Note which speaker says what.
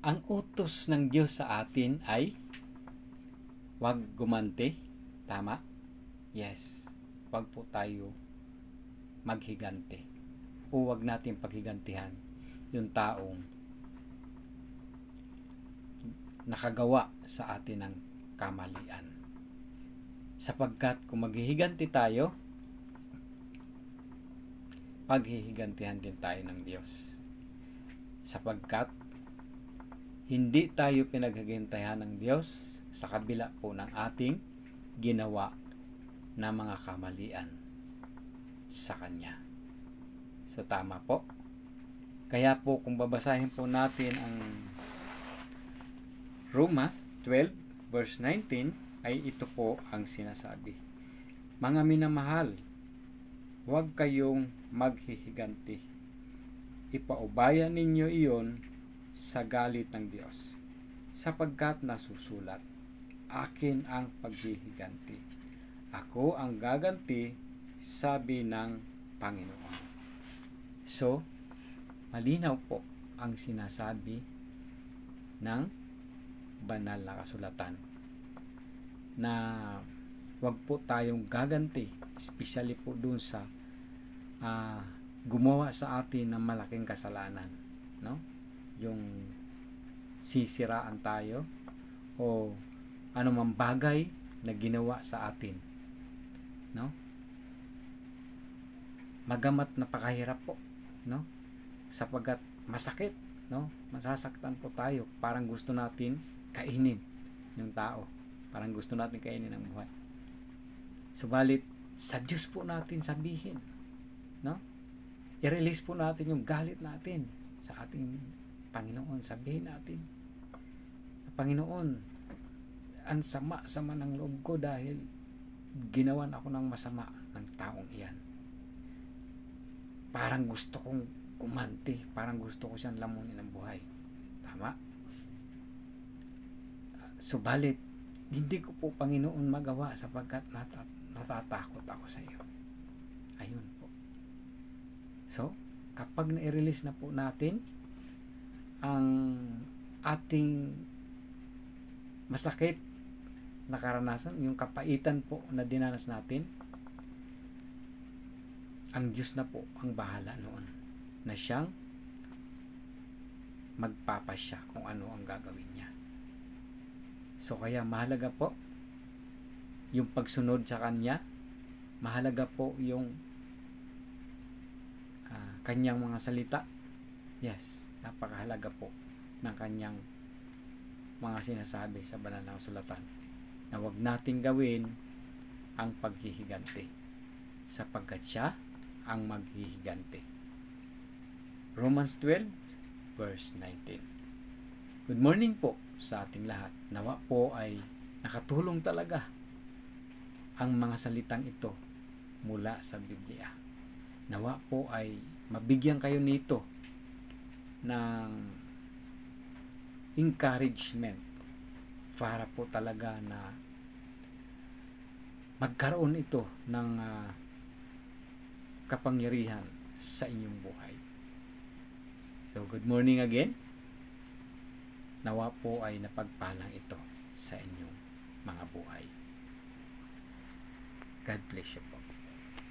Speaker 1: Ang utos ng Diyos sa atin ay huwag gumanti. Tama? Yes. Huwag po tayo maghiganti. O huwag natin paghigantihan yung taong nakagawa sa atin ng kamalian. Sapagkat kung maghihiganti tayo, paghihigantihan din tayo ng Diyos. Sapagkat hindi tayo pinaghigantihan ng Diyos sa kabila po ng ating ginawa na mga kamalian sa Kanya. So tama po. Kaya po kung babasahin po natin ang Roma 12 verse 19 ay ito po ang sinasabi. Mga minamahal, huwag kayong maghihiganti. Ipaubayan ninyo iyon sa galit ng Diyos, sapagkat nasusulat, akin ang paghihiganti. Ako ang gaganti, sabi ng Panginoon. So, malinaw po ang sinasabi ng banal na kasulatan na wag po tayong gaganti, especially po dun sa gumawa sa atin ng malaking kasalanan, no? Yung sisiraan tayo o anumang bagay na ginawa sa atin, no? Magamat napakahirap po, no? Sapagkat masakit, no? Masasaktan po tayo, parang gusto natin kainin yung tao, parang gusto natin kainin ang buhay. Subalit sa Diyos po natin sabihin, no? I-release po natin yung galit natin sa ating Panginoon. Sabihin natin, Panginoon, ang sama-sama ng loob ko dahil ginawan ako ng masama ng taong iyan. Parang gusto kong kumanti, parang gusto ko siyang lamunin ng buhay. Tama? Subalit, hindi ko po, Panginoon, magawa sapagkat natatakot ako sa iyo. Ayun po. So, kapag na-release na po natin ang ating masakit na karanasan, yung kapaitan po na dinanas natin, ang Diyos na po ang bahala noon na siyang magpapasya kung ano ang gagawin niya. So kaya mahalaga po yung pagsunod sa Kanya, mahalaga po yung Kanyang mga salita. Yes, napakahalaga po ng Kanyang mga sinasabi sa banal na kasulatan na huwag nating gawin ang paghihiganti sapagkat siya ang maghihiganti. Romans 12 verse 19. Good morning po sa ating lahat. Nawa po ay nakatulong talaga ang mga salitang ito mula sa Biblia. Nawa po ay mabigyan kayo nito ng encouragement para po talaga na magkaroon ito ng kapangyarihan sa inyong buhay. So, good morning again. Nawa po ay napagpalang ito sa inyong mga buhay. God bless you po.